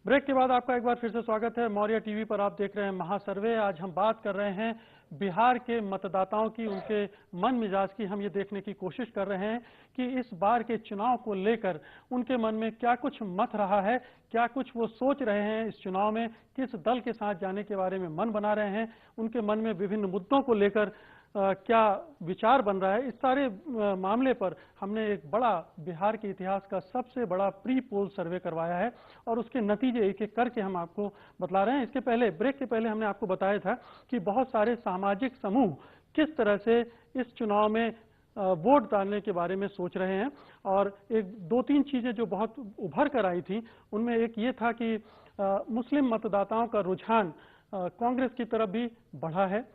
Break के बाद आपका एक बार फिर से स्वागत है। मौर्य टीवी पर आप देख रहे हैं महासर्वे। आज हम बात कर रहे हैं बिहार के मतदाताओं की, उनके मन मिजाज की। हम ये देखने की कोशिश कर रहे हैं कि इस बार के चुनाव को लेकर उनके मन में क्या कुछ मत रहा है, क्या कुछ वो सोच रहे हैं इस चुनाव में, किस दल के साथ जाने के बारे में मन बना रहे हैं, उनके मन में विभिन्न मुद्दों को लेकर क्या विचार बन रहा है। इस सारे मामले पर हमने एक बड़ा, बिहार के इतिहास का सबसे बड़ा प्री पोल सर्वे करवाया है और उसके नतीजे एक एक करके हम आपको बतला रहे हैं। इसके पहले, ब्रेक के पहले हमने आपको बताया था कि बहुत सारे सामाजिक समूह किस तरह से इस चुनाव में वोट डालने के बारे में सोच रहे हैं। और एक दो तीन चीजें जो बहुत उभर कर आई थी, उनमें एक ये था कि मुस्लिम मतदाताओं का रुझान कांग्रेस की तरफ भी बढ़ा है।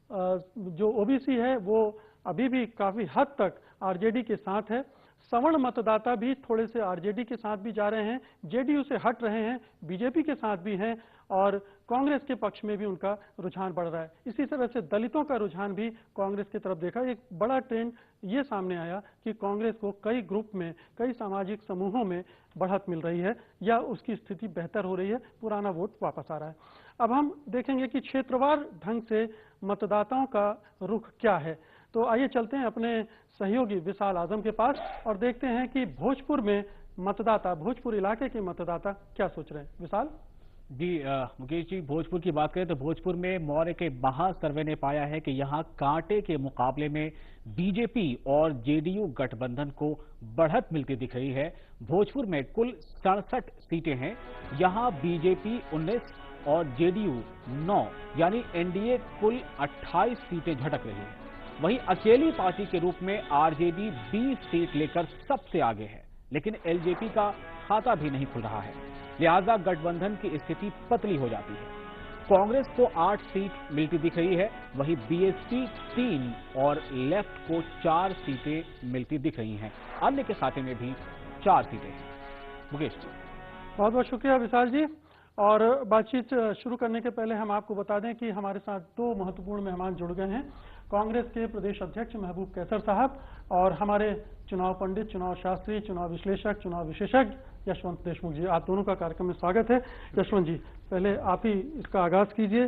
जो ओबीसी है वो अभी भी काफी हद तक आरजेडी के साथ है। सवर्ण मतदाता भी थोड़े से आरजेडी के साथ भी जा रहे हैं, जेडीयू से हट रहे हैं, बीजेपी के साथ भी हैं और कांग्रेस के पक्ष में भी उनका रुझान बढ़ रहा है। इसी तरह से दलितों का रुझान भी कांग्रेस की तरफ देखा। एक बड़ा ट्रेंड ये सामने आया कि कांग्रेस को कई ग्रुप में, कई सामाजिक समूहों में बढ़त मिल रही है या उसकी स्थिति बेहतर हो रही है, पुराना वोट वापस आ रहा है। अब हम देखेंगे कि क्षेत्रवार ढंग से मतदाताओं का रुख क्या है। तो आइए चलते हैं अपने सहयोगी विशाल आजम के पास और देखते हैं कि भोजपुर में मतदाता, भोजपुर इलाके के मतदाता क्या सोच रहे हैं। विशाल जी मुकेश जी, भोजपुर की बात करें तो भोजपुर में मौर्य के महासर्वे ने पाया है कि यहां कांटे के मुकाबले में बीजेपी और जेडीयू गठबंधन को बढ़त मिलती दिख रही है। भोजपुर में कुल 67 सीटें हैं, यहां बीजेपी 19 और जेडीयू 9 यानी एनडीए कुल 28 सीटें झटक रही है। वहीं अकेली पार्टी के रूप में आरजेडी 20 सीट लेकर सबसे आगे है, लेकिन एलजेपी का खाता भी नहीं खुल रहा है, लिहाजा गठबंधन की स्थिति पतली हो जाती है। कांग्रेस को 8 सीट मिलती दिख रही है, वहीं बीएसपी 3 और लेफ्ट को 4 सीटें मिलती दिख रही हैं। अन्य के खाते में भी 4 सीटें हैं। मुकेश जी, बहुत बहुत शुक्रिया विशाल जी। और बातचीत शुरू करने के पहले हम आपको बता दें कि हमारे साथ दो महत्वपूर्ण मेहमान जुड़ गए हैं। कांग्रेस के प्रदेश अध्यक्ष महबूब कैसर साहब और हमारे चुनाव पंडित, चुनाव शास्त्री, चुनाव विश्लेषक, चुनाव विशेषज्ञ यशवंत देशमुख जी। आप दोनों का कार्यक्रम में स्वागत है। यशवंत जी, पहले आप ही इसका आगाज कीजिए,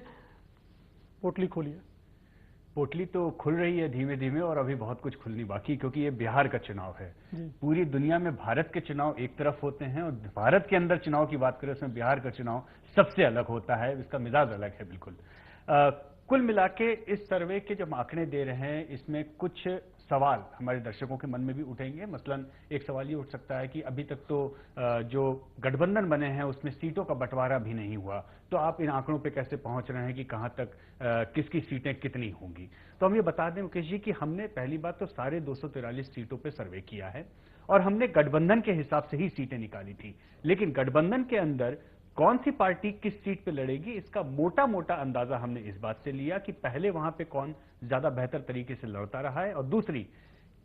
पोटली खोलिए। पोटली तो खुल रही है धीमे धीमे और अभी बहुत कुछ खुलनी बाकी, क्योंकि ये बिहार का चुनाव है। पूरी दुनिया में भारत के चुनाव एक तरफ होते हैं और भारत के अंदर चुनाव की बात करें उसमें बिहार का चुनाव सबसे अलग होता है, इसका मिजाज अलग है बिल्कुल। कुल मिला के इस सर्वे के जब आंकड़े दे रहे हैं, इसमें कुछ सवाल हमारे दर्शकों के मन में भी उठेंगे। मसलन एक सवाल ये उठ सकता है कि अभी तक तो जो गठबंधन बने हैं उसमें सीटों का बंटवारा भी नहीं हुआ, तो आप इन आंकड़ों पे कैसे पहुंच रहे हैं कि कहां तक किसकी सीटें कितनी होंगी। तो हम ये बता दें मुकेश जी कि हमने पहली बात तो सारे 243 सीटों पे सर्वे किया है और हमने गठबंधन के हिसाब से ही सीटें निकाली थी, लेकिन गठबंधन के अंदर कौन सी पार्टी किस सीट पे लड़ेगी इसका मोटा मोटा अंदाजा हमने इस बात से लिया कि पहले वहां पे कौन ज्यादा बेहतर तरीके से लड़ता रहा है, और दूसरी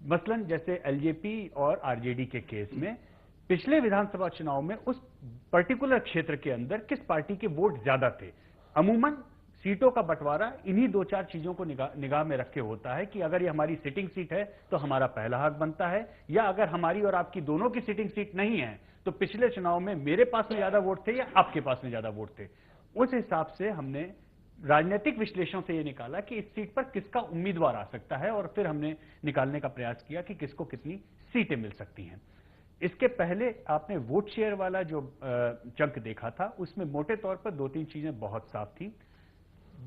मसलन जैसे एलजेपी और आरजेडी के केस में पिछले विधानसभा चुनाव में उस पर्टिकुलर क्षेत्र के अंदर किस पार्टी के वोट ज्यादा थे। अमूमन सीटों का बंटवारा इन्हीं दो चार चीजों को निगाह में रख के होता है कि अगर ये हमारी सिटिंग सीट है तो हमारा पहला हक बनता है, या अगर हमारी और आपकी दोनों की सिटिंग सीट नहीं है तो पिछले चुनाव में मेरे पास में ज्यादा वोट थे या आपके पास में ज्यादा वोट थे। उस हिसाब से हमने राजनीतिक विश्लेषण से यह निकाला कि इस सीट पर किसका उम्मीदवार आ सकता है और फिर हमने निकालने का प्रयास किया कि किसको कितनी सीटें मिल सकती हैं। इसके पहले आपने वोट शेयर वाला जो चंक देखा था उसमें मोटे तौर पर दो तीन चीजें बहुत साफ थी।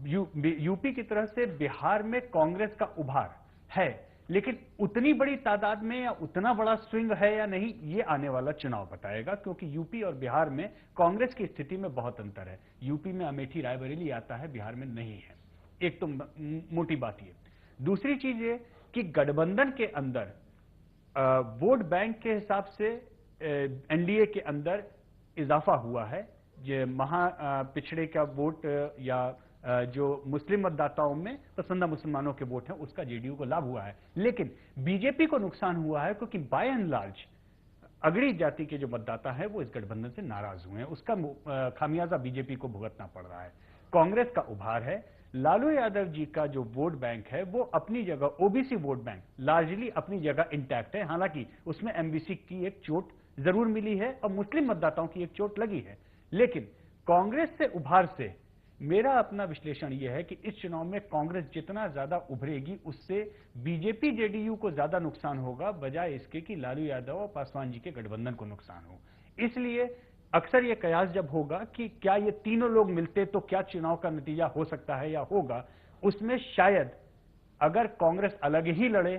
यूपी की तरह से बिहार में कांग्रेस का उभार है, लेकिन उतनी बड़ी तादाद में या उतना बड़ा स्विंग है या नहीं ये आने वाला चुनाव बताएगा, क्योंकि यूपी और बिहार में कांग्रेस की स्थिति में बहुत अंतर है। यूपी में अमेठी रायबरेली आता है, बिहार में नहीं है। एक तो मोटी बात ये। दूसरी चीज ये कि गठबंधन के अंदर वोट बैंक के हिसाब से एनडीए के अंदर इजाफा हुआ है। जो पिछड़े का वोट या जो मुस्लिम मतदाताओं में पसंदा मुसलमानों के वोट हैं उसका जेडीयू को लाभ हुआ है, लेकिन बीजेपी को नुकसान हुआ है, क्योंकि बाय एंड लार्ज अगड़ी जाति के जो मतदाता हैं वो इस गठबंधन से नाराज हुए हैं। उसका खामियाजा बीजेपी को भुगतना पड़ रहा है। कांग्रेस का उभार है। लालू यादव जी का जो वोट बैंक है वो अपनी जगह, ओबीसी वोट बैंक लार्जली अपनी जगह इंटैक्ट है। हालांकि उसमें एमबीसी की एक चोट जरूर मिली है और मुस्लिम मतदाताओं की एक चोट लगी है, लेकिन कांग्रेस से उभार से मेरा अपना विश्लेषण यह है कि इस चुनाव में कांग्रेस जितना ज्यादा उभरेगी उससे बीजेपी जेडीयू को ज्यादा नुकसान होगा, बजाय इसके कि लालू यादव और पासवान जी के गठबंधन को नुकसान हो। इसलिए अक्सर यह कयास जब होगा कि क्या ये तीनों लोग मिलते तो क्या चुनाव का नतीजा हो सकता है या होगा, उसमें शायद अगर कांग्रेस अलग ही लड़े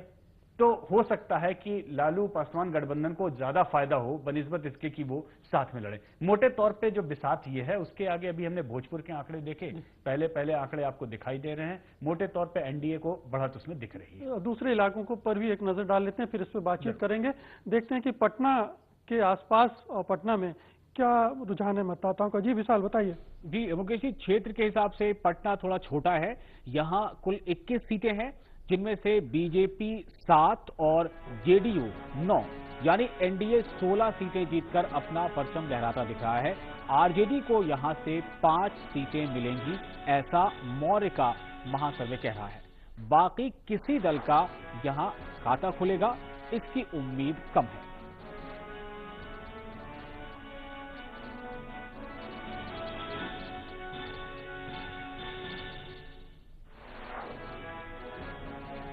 तो हो सकता है कि लालू पासवान गठबंधन को ज्यादा फायदा हो बनिस्बत इसके कि वो साथ में लड़े। मोटे तौर पे जो बिसात ये है, उसके आगे अभी हमने भोजपुर के आंकड़े देखे, पहले आंकड़े आपको दिखाई दे रहे हैं, मोटे तौर पे एनडीए को बढ़त उसमें दिख रही है। दूसरे इलाकों को पर भी एक नजर डाल लेते हैं, फिर इस पर बातचीत करेंगे। देखते हैं कि पटना के आसपास और पटना में क्या रुझान है मतदाताओं का। जी विशाल बताइए। जी मुकेश जी, क्षेत्र के हिसाब से पटना थोड़ा छोटा है। यहाँ कुल 21 सीटें हैं, जिनमें से बीजेपी 7 और जेडीयू 9, यानी एनडीए 16 सीटें जीतकर अपना परचम लहराता दिख रहा है। आरजेडी को यहां से 5 सीटें मिलेंगी, ऐसा मौर्य का महासर्वे कह रहा है। बाकी किसी दल का यहां खाता खुलेगा, इसकी उम्मीद कम है।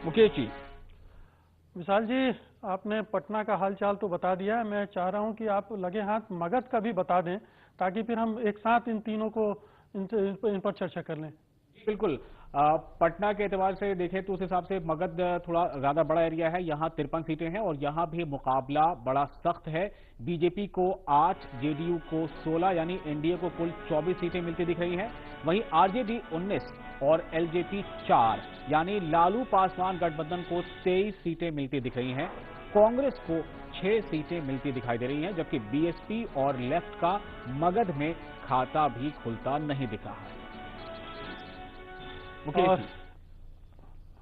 मुकेश जी। विशाल जी, आपने पटना का हालचाल तो बता दिया है, मैं चाह रहा हूं कि आप लगे हाथ मगध का भी बता दें, ताकि फिर हम एक साथ इन तीनों को इन पर चर्चा कर लें। बिल्कुल। पटना के एतबार से देखें तो उस हिसाब से मगध थोड़ा ज्यादा बड़ा एरिया है। यहाँ 53 सीटें हैं और यहाँ भी मुकाबला बड़ा सख्त है। बीजेपी को 8, जेडीयू को 16, यानी एनडीए को कुल 24 सीटें मिलती दिख रही हैं। वहीं आरजेडी 19 और एलजेपी 4, यानी लालू पासवान गठबंधन को 23 सीटें मिलती दिख रही हैं। कांग्रेस को 6 सीटें मिलती दिखाई दे रही हैं, जबकि बीएसपी और लेफ्ट का मगध में खाता भी खुलता नहीं दिख रहा है। और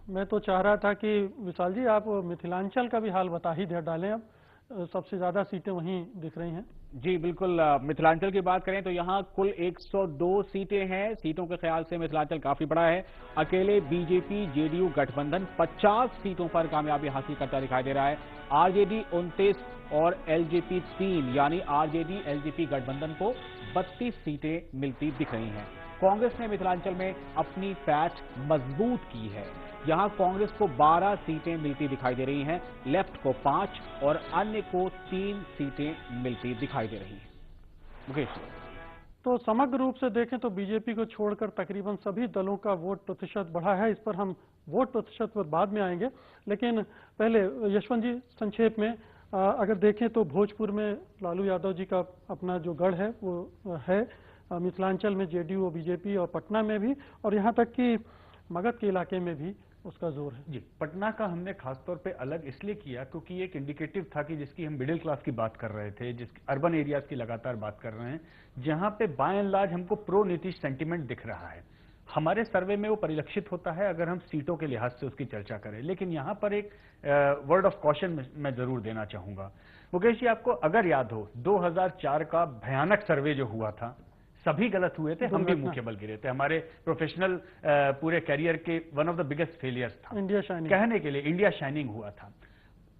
मैं तो चाह रहा था कि विशाल जी आप मिथिलांचल का भी हाल बता ही डालें। अब सबसे ज्यादा सीटें वहीं दिख रही हैं। जी बिल्कुल। मिथिलांचल की बात करें तो यहाँ कुल 102 सीटें हैं। सीटों के ख्याल से मिथिलांचल काफी बड़ा है। अकेले बीजेपी जेडीयू गठबंधन 50 सीटों पर कामयाबी हासिल करता दिखाई दे रहा है। आरजेडी 29 और एलजेपी 3, यानी आरजेडी एलजेपी गठबंधन को 32 सीटें मिलती दिख रही हैं। कांग्रेस ने मिथिलांचल में अपनी पैठ मजबूत की है। यहां कांग्रेस को 12 सीटें मिलती दिखाई दे रही हैं, लेफ्ट को 5 और अन्य को 3 सीटें मिलती दिखाई दे रही हैं। मुकेश, तो समग्र रूप से देखें तो बीजेपी को छोड़कर तकरीबन सभी दलों का वोट प्रतिशत बढ़ा है। इस पर हम वोट प्रतिशत पर बाद में आएंगे, लेकिन पहले यशवंत जी संक्षेप में अगर देखें तो भोजपुर में लालू यादव जी का अपना जो गढ़ है वो है, मिथिलांचल में जेडीयू और बीजेपी, और पटना में भी, और यहाँ तक कि मगध के इलाके में भी उसका जोर है। जी, पटना का हमने खासतौर पे अलग इसलिए किया क्योंकि एक इंडिकेटिव था कि जिसकी हम मिडिल क्लास की बात कर रहे थे, जिसकी अर्बन एरियाज की लगातार बात कर रहे हैं, जहां पे बाय एंड लार्ज हमको प्रो नीतीश सेंटीमेंट दिख रहा है। हमारे सर्वे में वो परिलक्षित होता है अगर हम सीटों के लिहाज से उसकी चर्चा करें। लेकिन यहां पर एक वर्ड ऑफ कॉशन मैं जरूर देना चाहूंगा। मुकेश जी, आपको अगर याद हो 2004 का भयानक सर्वे जो हुआ था, सभी गलत हुए थे, हम भी मुख्य बल गिरे थे। हमारे प्रोफेशनल पूरे करियर के one of the biggest failures था। इंडिया शाइनिंग कहने के लिए इंडिया शाइनिंग हुआ था।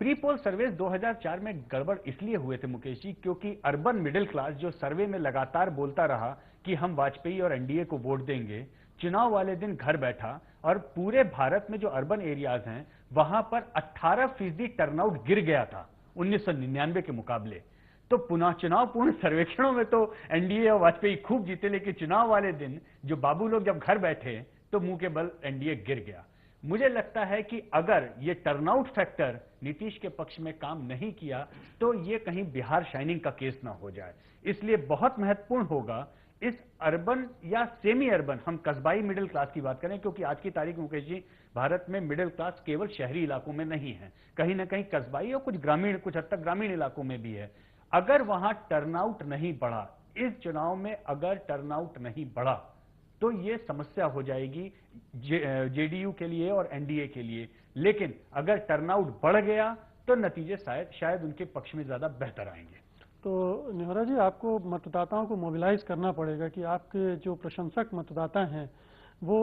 प्री पोल सर्वे 2004 में गड़बड़ इसलिए हुए थे मुकेश जी, क्योंकि अर्बन मिडिल क्लास जो सर्वे में लगातार बोलता रहा कि हम वाजपेयी और एनडीए को वोट देंगे, चुनाव वाले दिन घर बैठा और पूरे भारत में जो अर्बन एरियाज हैं वहां पर 18% टर्नआउट गिर गया था 1999 के मुकाबले। तो पुनः चुनाव पूर्ण सर्वेक्षणों में तो एनडीए और वाजपेयी खूब जीते, लेकिन चुनाव वाले दिन जो बाबू लोग जब घर बैठे तो मुंह के बल एनडीए गिर गया। मुझे लगता है कि अगर ये टर्नआउट फैक्टर नीतीश के पक्ष में काम नहीं किया तो ये कहीं बिहार शाइनिंग का केस ना हो जाए। इसलिए बहुत महत्वपूर्ण होगा इस अर्बन या सेमी अर्बन, हम कस्बाई मिडिल क्लास की बात करें, क्योंकि आज की तारीख मुकेश जी भारत में मिडिल क्लास केवल शहरी इलाकों में नहीं है, कहीं ना कहीं कस्बाई और कुछ ग्रामीण, कुछ हद तक ग्रामीण इलाकों में भी है। अगर वहां टर्नआउट नहीं बढ़ा, इस चुनाव में अगर टर्नआउट नहीं बढ़ा तो यह समस्या हो जाएगी जेडीयू के लिए और एनडीए के लिए। लेकिन अगर टर्नआउट बढ़ गया तो नतीजे शायद उनके पक्ष में ज्यादा बेहतर आएंगे। तो निहोरा जी, आपको मतदाताओं को मोबिलाइज करना पड़ेगा कि आपके जो प्रशंसक मतदाता हैं वो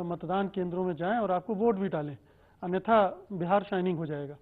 मतदान केंद्रों में जाएं और आपको वोट भी डालें, अन्यथा बिहार शाइनिंग हो जाएगा।